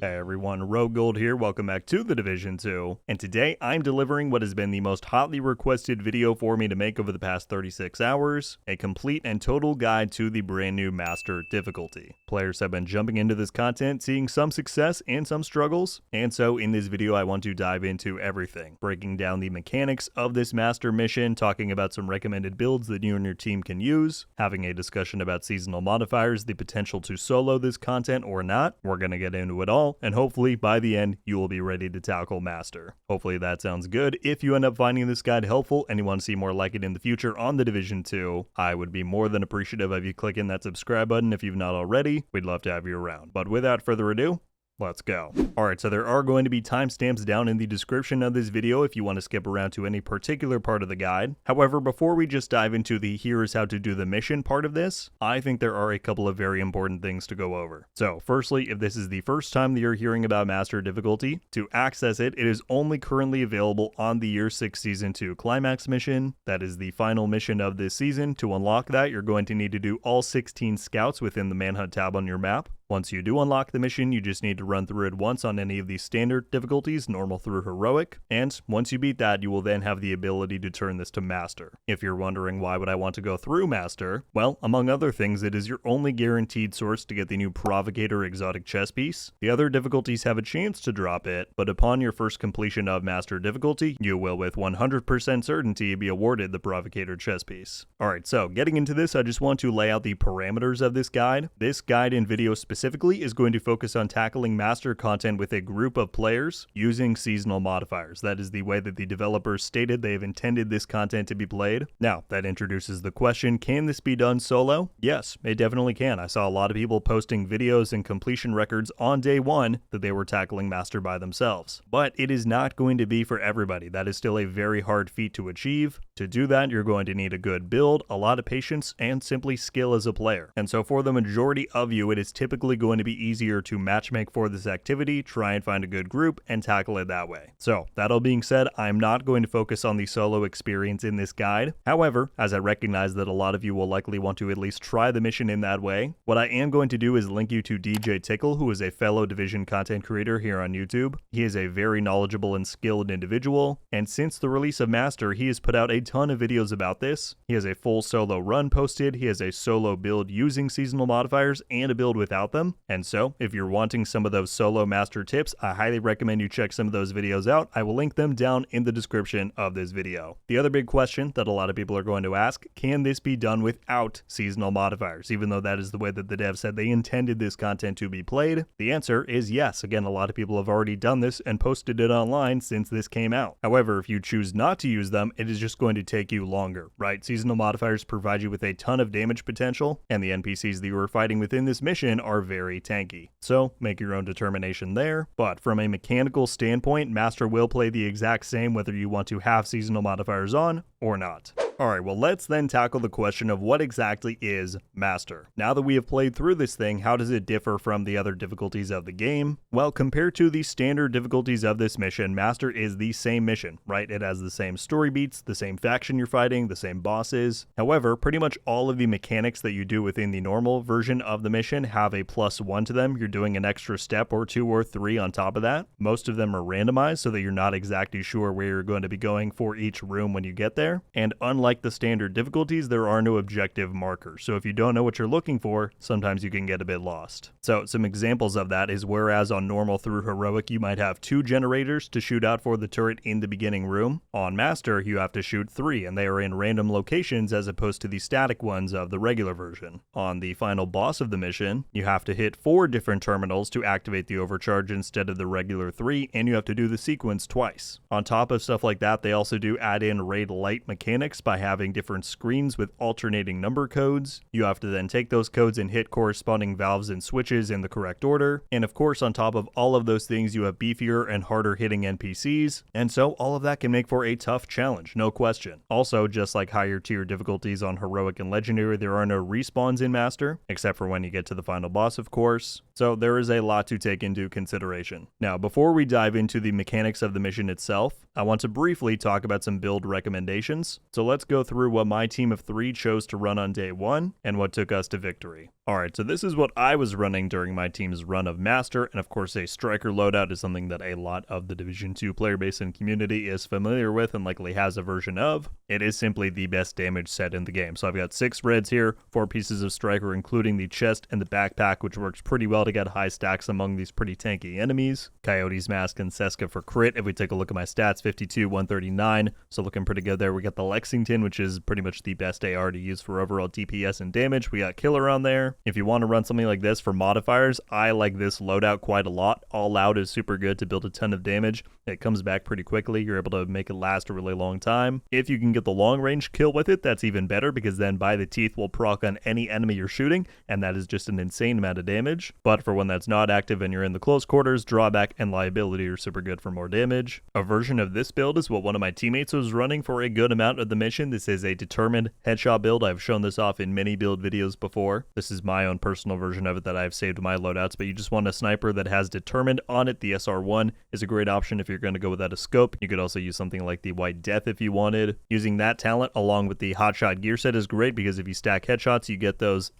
Hey everyone, RogueGold here, welcome back to the Division 2, and today I'm delivering what has been the most hotly requested video for me to make over the past 36 hours, a complete and total guide to the brand new Master difficulty. Players have been jumping into this content, seeing some success and some struggles, and so in this video I want to dive into everything, breaking down the mechanics of this Master mission, talking about some recommended builds that you and your team can use, having a discussion about seasonal modifiers, the potential to solo this content or not. We're going to get into it all, and hopefully by the end you will be ready to tackle Master. Hopefully that sounds good. If you end up finding this guide helpful and you want to see more like it in the future on the Division 2, I would be more than appreciative of you clicking that subscribe button if you've not already. We'd love to have you around. But without further ado, let's go. Alright, so there are going to be timestamps down in the description of this video if you want to skip around to any particular part of the guide. However, before we just dive into the here's how to do the mission part of this, I think there are a couple of very important things to go over. So firstly, if this is the first time that you're hearing about Master difficulty, to access it, it is only currently available on the Year 6 Season 2 Climax mission. That is the final mission of this season. To unlock that, you're going to need to do all 16 scouts within the Manhunt tab on your map. Once you do unlock the mission, you just need to run through it once on any of these standard difficulties, normal through heroic, and once you beat that, you will then have the ability to turn this to Master. If you're wondering why would I want to go through Master, well, among other things, it is your only guaranteed source to get the new Provocator exotic chess piece. The other difficulties have a chance to drop it, but upon your first completion of Master difficulty, you will with 100% certainty be awarded the Provocator chess piece. Alright, so getting into this, I just want to lay out the parameters of this guide. This guide and video specifically is going to focus on tackling Master content with a group of players using seasonal modifiers. That is the way that the developers stated they have intended this content to be played. Now, that introduces the question, can this be done solo? Yes, it definitely can. I saw a lot of people posting videos and completion records on day one that they were tackling Master by themselves. But it is not going to be for everybody. That is still a very hard feat to achieve. To do that, you're going to need a good build, a lot of patience, and simply skill as a player. And so for the majority of you, it is typically going to be easier to matchmake for this activity, try and find a good group, and tackle it that way. So, that all being said, I'm not going to focus on the solo experience in this guide. However, as I recognize that a lot of you will likely want to at least try the mission in that way, what I am going to do is link you to DJ Tickle, who is a fellow Division content creator here on YouTube. He is a very knowledgeable and skilled individual, and since the release of Master, he has put out a ton of videos about this. He has a full solo run posted, he has a solo build using seasonal modifiers, and a build without them. And so, if you're wanting some of those solo Master tips, I highly recommend you check some of those videos out. I will link them down in the description of this video. The other big question that a lot of people are going to ask, can this be done without seasonal modifiers? Even though that is the way that the dev said they intended this content to be played, the answer is yes. Again, a lot of people have already done this and posted it online since this came out. However, if you choose not to use them, it is just going to take you longer, right? Seasonal modifiers provide you with a ton of damage potential, and the NPCs that you are fighting within this mission are very tanky. So make your own determination there, but from a mechanical standpoint, Master will play the exact same whether you want to have seasonal modifiers on or not. Alright, well let's then tackle the question of what exactly is Master. Now that we have played through this thing, how does it differ from the other difficulties of the game? Well, compared to the standard difficulties of this mission, Master is the same mission, right? It has the same story beats, the same faction you're fighting, the same bosses. However, pretty much all of the mechanics that you do within the normal version of the mission have a +1 to them. You're doing an extra step or 2 or 3 on top of that. Most of them are randomized so that you're not exactly sure where you're going to be going for each room when you get there. And unlike the standard difficulties, there are no objective markers. So if you don't know what you're looking for, sometimes you can get a bit lost. So some examples of that is whereas on normal through heroic, you might have 2 generators to shoot out for the turret in the beginning room. On Master, you have to shoot 3, and they are in random locations as opposed to the static ones of the regular version. On the final boss of the mission, you have to hit 4 different terminals to activate the overcharge instead of the regular 3, and you have to do the sequence twice. On top of stuff like that, they also do add in raid light mechanics by having different screens with alternating number codes. You have to then take those codes and hit corresponding valves and switches in the correct order. And of course, on top of all of those things, you have beefier and harder hitting NPCs. And so all of that can make for a tough challenge, no question. Also, just like higher tier difficulties on heroic and legendary, there are no respawns in Master, except for when you get to the final boss, of course. So there is a lot to take into consideration. Now, before we dive into the mechanics of the mission itself, I want to briefly talk about some build recommendations. So let's let's go through what my team of 3 chose to run on day 1 and what took us to victory. Alright, so this is what I was running during my team's run of Master, and of course a Striker loadout is something that a lot of the Division 2 player base and community is familiar with and likely has a version of. It is simply the best damage set in the game. So I've got 6 reds here, 4 pieces of Striker including the chest and the backpack, which works pretty well to get high stacks among these pretty tanky enemies. Coyote's Mask and Seska for crit. If we take a look at my stats, 52, 139, so looking pretty good there. We got the Lexington, which is pretty much the best AR to use for overall DPS and damage. We got Killer on there. If you want to run something like this for modifiers, I like this loadout quite a lot. All out is super good to build a ton of damage. It comes back pretty quickly. You're able to make it last a really long time. If you can get the long range kill with it, that's even better, because then By the Teeth will proc on any enemy you're shooting, and that is just an insane amount of damage. But for when that's not active and you're in the close quarters, Drawback and Liability are super good for more damage. A version of this build is what one of my teammates was running for a good amount of the mission. This is a determined headshot build. I've shown this off in many build videos before. This is my own personal version of it that I've saved my loadouts, but you just want a sniper that has determined on it. The SR1 is a great option if you're going to go without a scope. You could also use something like the White Death if you wanted. Using that talent along with the hotshot gear set is great, because if you stack headshots, you get those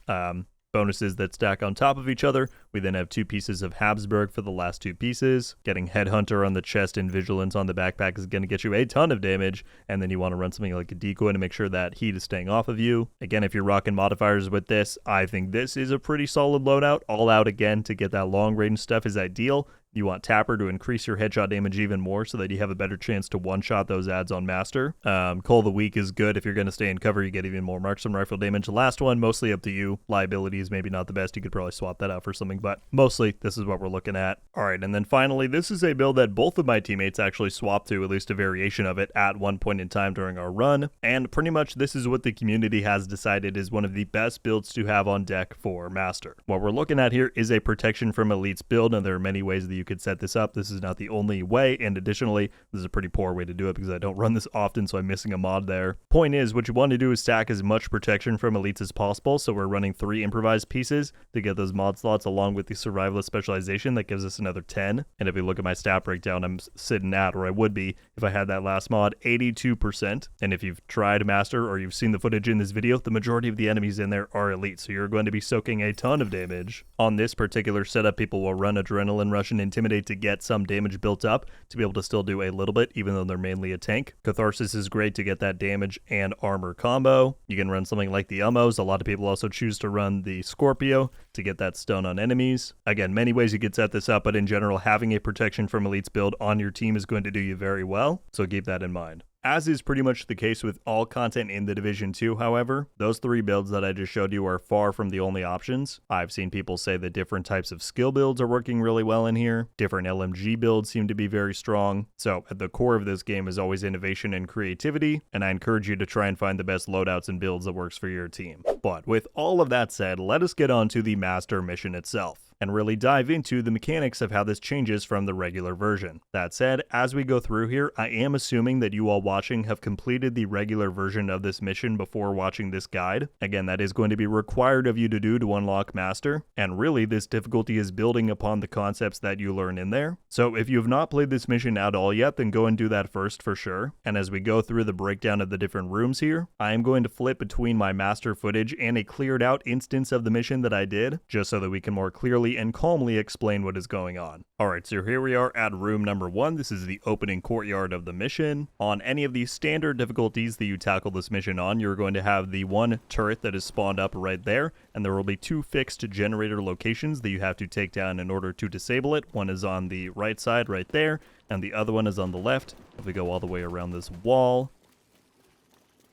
bonuses that stack on top of each other. We then have 2 pieces of Habsburg for the last 2 pieces. Getting Headhunter on the chest and Vigilance on the backpack is going to get you a ton of damage, and then you want to run something like a decoy to make sure that heat is staying off of you. Again, if you're rocking modifiers with this, I think this is a pretty solid loadout. All out again to get that long range stuff is ideal. You want Tapper to increase your headshot damage even more so that you have a better chance to one-shot those ads on Master. Call the Weak is good. If you're going to stay in cover, you get even more marksman rifle damage. The last one, mostly up to you. Liability is maybe not the best. You could probably swap that out for something, but mostly this is what we're looking at. Alright, and then finally, this is a build that both of my teammates actually swapped to, at least a variation of it, at one point in time during our run. And pretty much this is what the community has decided is one of the best builds to have on deck for Master. What we're looking at here is a protection from elites build, and there are many ways that you could set this up. This is not the only way, and additionally, this is a pretty poor way to do it because I don't run this often, so I'm missing a mod there. Point is, what you want to do is stack as much protection from elites as possible, so we're running 3 improvised pieces to get those mod slots along with the survivalist specialization that gives us another 10. And if we look at my stat breakdown, I'm sitting at, or I would be if I had that last mod, 82%. And if you've tried Master or you've seen the footage in this video, the majority of the enemies in there are elite, so you're going to be soaking a ton of damage. On this particular setup, people will run Adrenaline Rush and Intimidate to get some damage built up to be able to still do a little bit, even though they're mainly a tank. Catharsis is great to get that damage and armor combo. You can run something like the Ummos. A lot of people also choose to run the Scorpio to get that stun on enemies. Again, many ways you could set this up, but in general, having a protection from elites build on your team is going to do you very well, so keep that in mind. As is pretty much the case with all content in the Division 2, however, those 3 builds that I just showed you are far from the only options. I've seen people say that different types of skill builds are working really well in here. Different LMG builds seem to be very strong. So at the core of this game is always innovation and creativity, and I encourage you to try and find the best loadouts and builds that works for your team. But with all of that said, let us get on to the Master mission itself and really dive into the mechanics of how this changes from the regular version. That said, as we go through here, I am assuming that you all watching have completed the regular version of this mission before watching this guide. Again, that is going to be required of you to do to unlock Master, and really this difficulty is building upon the concepts that you learn in there. So if you have not played this mission at all yet, then go and do that first for sure. And as we go through the breakdown of the different rooms here, I am going to flip between my Master footage and a cleared out instance of the mission that I did, just so that we can more clearly and calmly explain what is going on. Alright, so here we are at room number 1. This is the opening courtyard of the mission. On any of these standard difficulties that you tackle this mission on, you're going to have the one turret that is spawned up right there, and there will be 2 fixed generator locations that you have to take down in order to disable it. One is on the right side right there, and the other one is on the left. If we go all the way around this wall,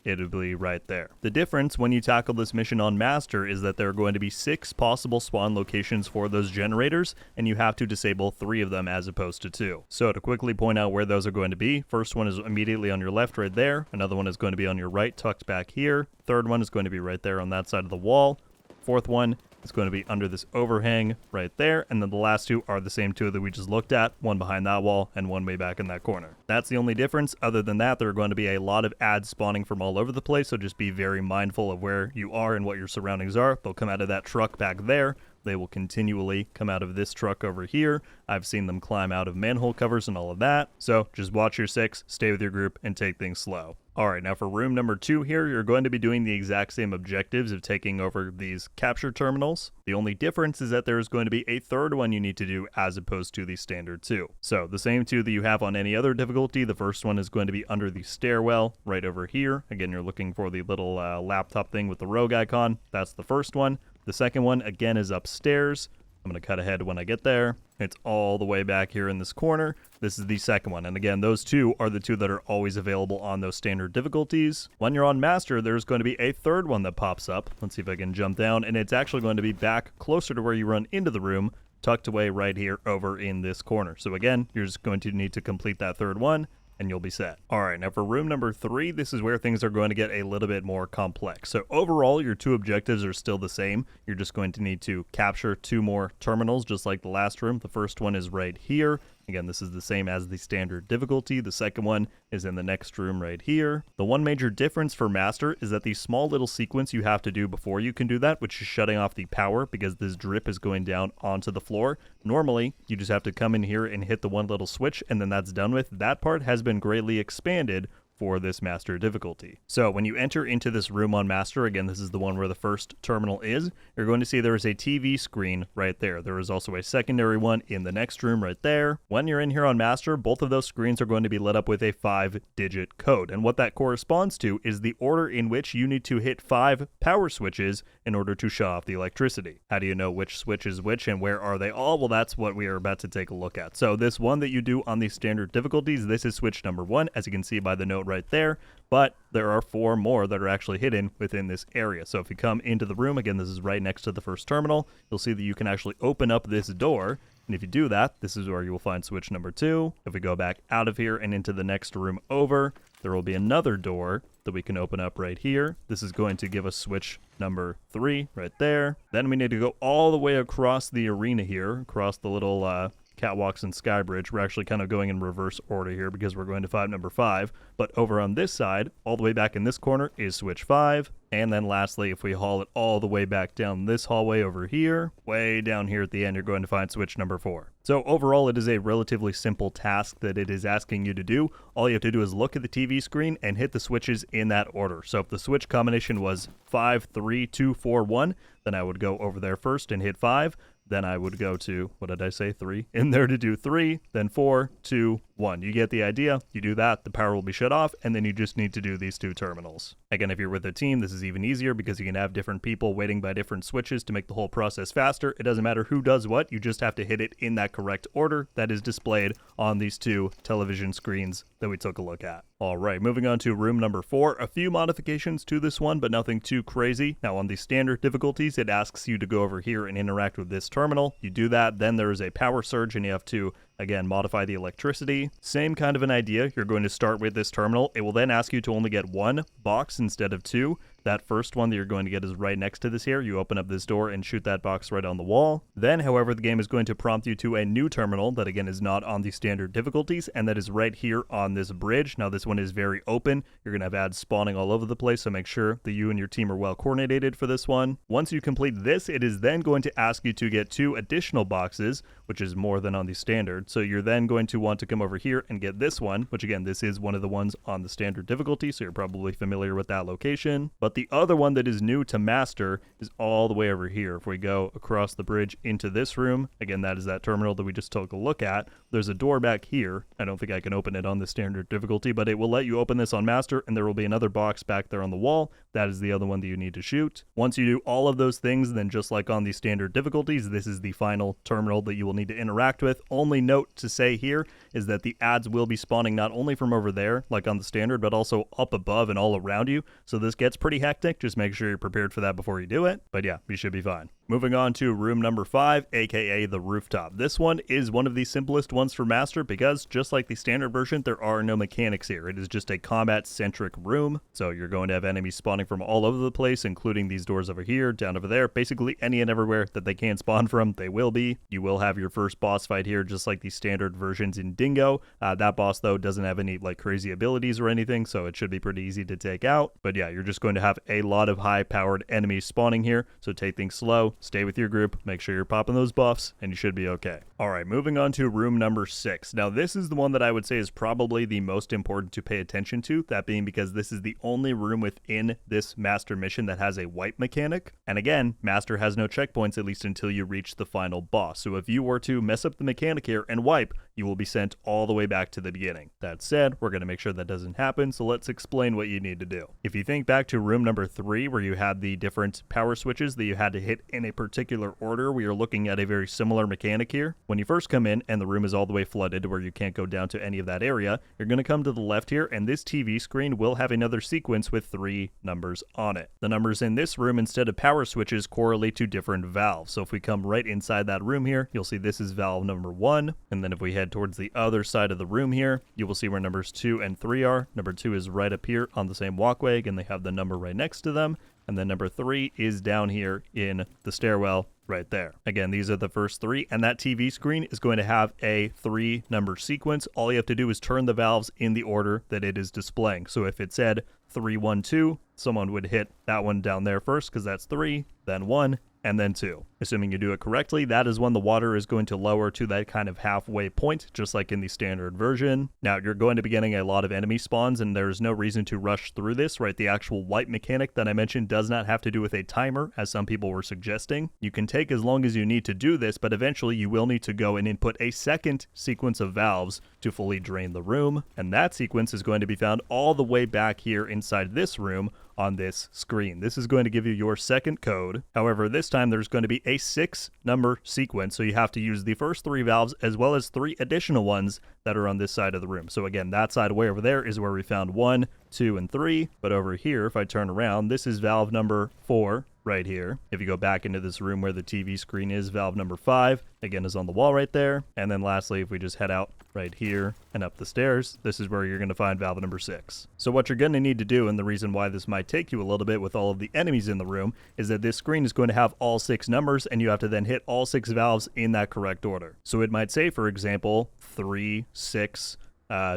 it'll be right there. The difference when you tackle this mission on Master is that there are going to be 6 possible spawn locations for those generators, and you have to disable 3 of them as opposed to 2. So to quickly point out where those are going to be, first one is immediately on your left right there, another one is going to be on your right tucked back here, third one is going to be right there on that side of the wall, fourth one is going to be under this overhang right there, and then the last 2 are the same 2 that we just looked at, one behind that wall and one way back in that corner. That's the only difference. Other than that, there are going to be a lot of ads spawning from all over the place, so just be very mindful of where you are and what your surroundings are. They'll come out of that truck back there. They will continually come out of this truck over here. I've seen them climb out of manhole covers and all of that. So just watch your 6, stay with your group, and take things slow. Alright, now for room number 2 here, you're going to be doing the exact same objectives of taking over these capture terminals. The only difference is that there's going to be a third one you need to do as opposed to the standard 2. So the same 2 that you have on any other difficulty, the first one is going to be under the stairwell right over here. Again, you're looking for the little laptop thing with the rogue icon. That's the first one. The second one, again, is upstairs. I'm going to cut ahead when I get there. It's all the way back here in this corner. This is the second one. And again, those 2 are the 2 that are always available on those standard difficulties. When you're on master, there's going to be a third one that pops up. Let's see if I can jump down. And it's actually going to be back closer to where you run into the room, tucked away right here over in this corner. So again, you're just going to need to complete that third one, and you'll be set. Alright, now for room number 3, this is where things are going to get a little bit more complex. So overall, your 2 objectives are still the same. You're just going to need to capture 2 more terminals, just like the last room. The first one is right here. Again, this is the same as the standard difficulty. The second one is in the next room right here. The one major difference for master is that the small little sequence you have to do before you can do that, which is shutting off the power because this drip is going down onto the floor. Normally, you just have to come in here and hit the one little switch and then that's done with. That part has been greatly expanded for this master difficulty. So when you enter into this room on master, again, this is the one where the first terminal is, you're going to see there is a TV screen right there. There is also a secondary one in the next room right there. When you're in here on master, both of those screens are going to be lit up with a 5-digit code. And what that corresponds to is the order in which you need to hit 5 power switches in order to shut off the electricity. How do you know which switch is which and where are they all? Well, that's what we are about to take a look at. So this one that you do on the standard difficulties, this is switch number 1, as you can see by the note right there, but there are 4 more that are actually hidden within this area. So if you come into the room, again, this is right next to the first terminal, you'll see that you can actually open up this door. And if you do that, this is where you will find switch number 2. If we go back out of here and into the next room over, there will be another door that we can open up right here. This is going to give us switch number 3 right there. Then we need to go all the way across the arena here, across the little catwalks and sky bridge. We're actually kind of going in reverse order here because we're going to find number 5. But over on this side, all the way back in this corner is switch 5. And then lastly, if we haul it all the way back down this hallway over here, way down here at the end, you're going to find switch number 4. So overall, it is a relatively simple task that it is asking you to do. All you have to do is look at the TV screen and hit the switches in that order. So if the switch combination was 5, 3, 2, 4, 1, then I would go over there first and hit 5. Then I would go to, what did I say, 3? In there to do 3, then 4, 2, 1. You get the idea. You do that, the power will be shut off, and then you just need to do these 2 terminals. Again, if you're with a team, this is even easier because you can have different people waiting by different switches to make the whole process faster. It doesn't matter who does what, you just have to hit it in that correct order that is displayed on these 2 television screens that we took a look at. Alright, moving on to room number 4. A few modifications to this one, but nothing too crazy. Now on the standard difficulties, it asks you to go over here and interact with this terminal. You do that, then there is a power surge and you have to again, modify the electricity. Same kind of an idea. You're going to start with this terminal. It will then ask you to only get 1 box instead of 2. That first one that you're going to get is right next to this here. You open up this door and shoot that box right on the wall. Then, however, the game is going to prompt you to a new terminal that, again, is not on the standard difficulties, and that is right here on this bridge. Now, this one is very open. You're going to have ads spawning all over the place, so make sure that you and your team are well coordinated for this one. Once you complete this, it is then going to ask you to get 2 additional boxes, which is more than on the standard. So you're then going to want to come over here and get this one, which, again, this is one of the ones on the standard difficulty, so you're probably familiar with that location. But the other one that is new to master is all the way over here. If we go across the bridge into this room, again, that is that terminal that we just took a look at. There's a door back here. I don't think I can open it on the standard difficulty, but it will let you open this on master, and there will be another box back there on the wall. That is the other one that you need to shoot. Once you do all of those things, then just like on the standard difficulties, this is the final terminal that you will need to interact with. Only note to say here is that the ads will be spawning not only from over there, like on the standard, but also up above and all around you. So this gets pretty hectic. Just make sure you're prepared for that before you do it. But yeah, you should be fine. Moving on to room number 5, aka the Rooftop. This one is one of the simplest ones for master because just like the standard version, there are no mechanics here. It is just a combat-centric room. So you're going to have enemies spawning from all over the place, including these doors over here, down over there. Basically any and everywhere that they can spawn from, they will be. You will have your first boss fight here, just like the standard versions in Dingo. That boss, though, doesn't have any like crazy abilities or anything, so it should be pretty easy to take out. But yeah, you're just going to have a lot of high-powered enemies spawning here, so take things slow. Stay with your group, make sure you're popping those buffs, and you should be okay. All right, moving on to room number 6. Now, this is the one that I would say is probably the most important to pay attention to, that being because this is the only room within this master mission that has a wipe mechanic. And again, master has no checkpoints, at least until you reach the final boss. So if you were to mess up the mechanic here and wipe, you will be sent all the way back to the beginning. That said, we're going to make sure that doesn't happen, so let's explain what you need to do. If you think back to room number 3, where you had the different power switches that you had to hit in a particular order, we are looking at a very similar mechanic here. When you first come in and the room is all the way flooded where you can't go down to any of that area, you're going to come to the left here, and this TV screen will have another sequence with 3 numbers on it. The numbers in this room, instead of power switches, correlate to different valves. So if we come right inside that room here, you'll see this is valve number 1, and then if we head towards the other side of the room here, you will see where numbers 2 and 3 are. Number 2 is right up here on the same walkway, and they have the number right next to them. And then number 3 is down here in the stairwell right there. Again, these are the first 3, and that TV screen is going to have a 3-number sequence. All you have to do is turn the valves in the order that it is displaying. So if it said 3, 1, 2, someone would hit that one down there first because that's 3, then 1, and then 2. Assuming you do it correctly, that is when the water is going to lower to that kind of halfway point, just like in the standard version. Now, you're going to be getting a lot of enemy spawns, and there's no reason to rush through this, right? The actual wipe mechanic that I mentioned does not have to do with a timer, as some people were suggesting. You can take as long as you need to do this, but eventually you will need to go and input a second sequence of valves to fully drain the room, and that sequence is going to be found all the way back here inside this room on this screen. This is going to give you your second code. However, this time there's going to be a 6-number sequence, so you have to use the first 3 valves as well as 3 additional ones that are on this side of the room. So again, that side way over there is where we found 1, 2, and 3, but over here, if I turn around, this is valve number 4 right here. If you go back into this room where the TV screen is, valve number 5, again, is on the wall right there. And then lastly, if we just head out right here and up the stairs, this is where you're going to find valve number 6. So what you're going to need to do, and the reason why this might take you a little bit with all of the enemies in the room, is that this screen is going to have all 6 numbers, and you have to then hit all 6 valves in that correct order. So it might say, for example, 3, 6,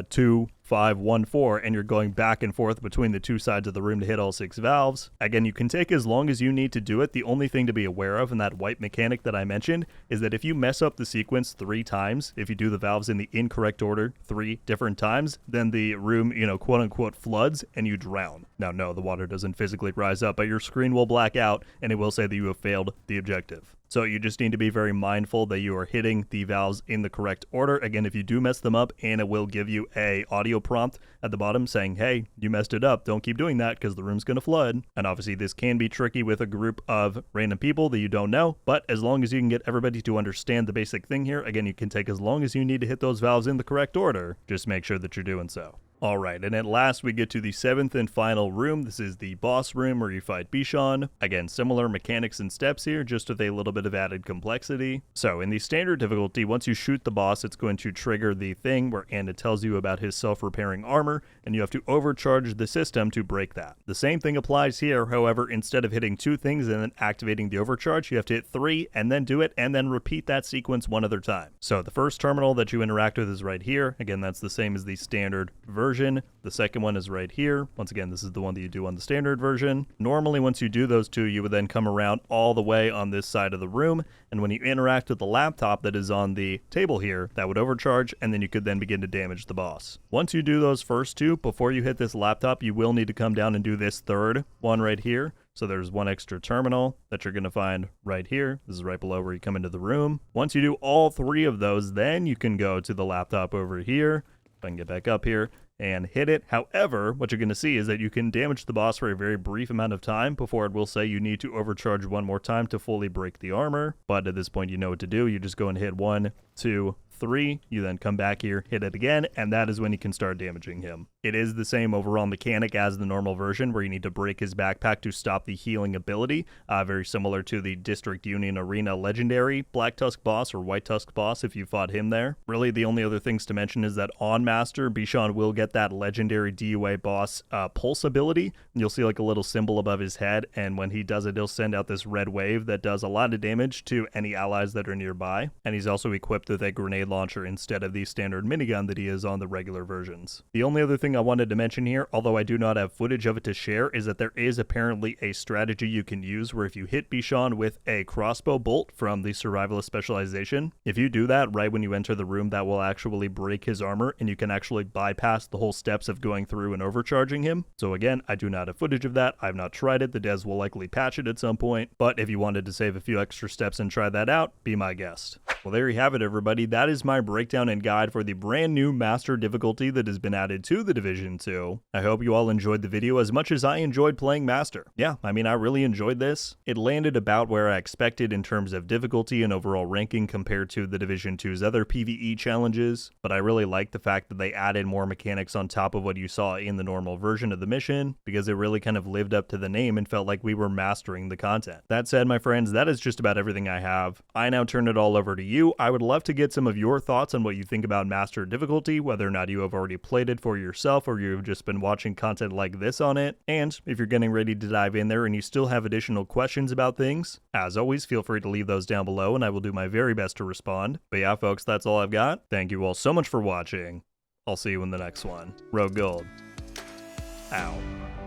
2, 5, 1, 4, and you're going back and forth between the 2 sides of the room to hit all 6 valves. Again, you can take as long as you need to do it. The only thing to be aware of in that wipe mechanic that I mentioned is that if you mess up the sequence 3 times, if you do the valves in the incorrect order 3 different times, then the room, quote unquote, floods and you drown. Now, no, the water doesn't physically rise up, but your screen will black out and it will say that you have failed the objective. So you just need to be very mindful that you are hitting the valves in the correct order. Again, if you do mess them up, and it will give you a audio prompt at the bottom saying, hey, you messed it up, don't keep doing that because the room's going to flood. And obviously this can be tricky with a group of random people that you don't know, but as long as you can get everybody to understand the basic thing here, again, you can take as long as you need to hit those valves in the correct order. Just make sure that you're doing so. Alright, and at last we get to the 7th and final room. This is the boss room where you fight Bichon. Again, similar mechanics and steps here, just with a little bit of added complexity. So, in the standard difficulty, once you shoot the boss, it's going to trigger the thing and it tells you about his self-repairing armor, and you have to overcharge the system to break that. The same thing applies here, however, instead of hitting 2 things and then activating the overcharge, you have to hit 3 and then do it, and then repeat that sequence 1 other time. So, the first terminal that you interact with is right here. Again, that's the same as the standard version. The second one is right here. Once again, this is the one that you do on the standard version. Normally, once you do those 2, you would then come around all the way on this side of the room, and when you interact with the laptop that is on the table here, that would overcharge, and then you could then begin to damage the boss. Once you do those first 2, before you hit this laptop, you will need to come down and do this third one right here. So there's 1 extra terminal that you're going to find right here. This is right below where you come into the room. Once you do all 3 of those, then you can go to the laptop over here. If I can get back up here and hit it. However, what you're going to see is that you can damage the boss for a very brief amount of time before it will say you need to overcharge 1 more time to fully break the armor. But at this point, you know what to do. You just go and hit 1, 2, 3. You then come back here, hit it again, and that is when you can start damaging him. It is the same overall mechanic as the normal version, where you need to break his backpack to stop the healing ability. Very similar to the District Union Arena Legendary Black Tusk boss or White Tusk boss if you fought him there. Really, the only other things to mention is that on Master, Bichon will get that legendary DUA boss pulse ability. You'll see like a little symbol above his head, and when he does it, he'll send out this red wave that does a lot of damage to any allies that are nearby. And he's also equipped with a grenade launcher instead of the standard minigun that he is on the regular versions. The only other thing I wanted to mention here, although I do not have footage of it to share, is that there is apparently a strategy you can use where if you hit Bichon with a crossbow bolt from the Survivalist specialization, if you do that right when you enter the room, that will actually break his armor and you can actually bypass the whole steps of going through and overcharging him. So again, I do not have footage of that. I've not tried it. The devs will likely patch it at some point, but if you wanted to save a few extra steps and try that out, be my guest. Well, there you have it, everybody. That is my breakdown and guide for the brand new Master difficulty that has been added to the Division 2. I hope you all enjoyed the video as much as I enjoyed playing Master. Yeah, I mean, I really enjoyed this. It landed about where I expected in terms of difficulty and overall ranking compared to the Division 2's other PvE challenges, but I really like the fact that they added more mechanics on top of what you saw in the normal version of the mission, because it really kind of lived up to the name and felt like we were mastering the content. That said, my friends, that is just about everything I have. I now turn it all over to you. I would love to get some of your thoughts on what you think about Master difficulty, whether or not you have already played it for yourself or you've just been watching content like this on it. And if you're getting ready to dive in there and you still have additional questions about things, as always, feel free to leave those down below and I will do my very best to respond. But yeah, folks, that's all I've got. Thank you all so much for watching. I'll see you in the next one. RogueGold. Ow.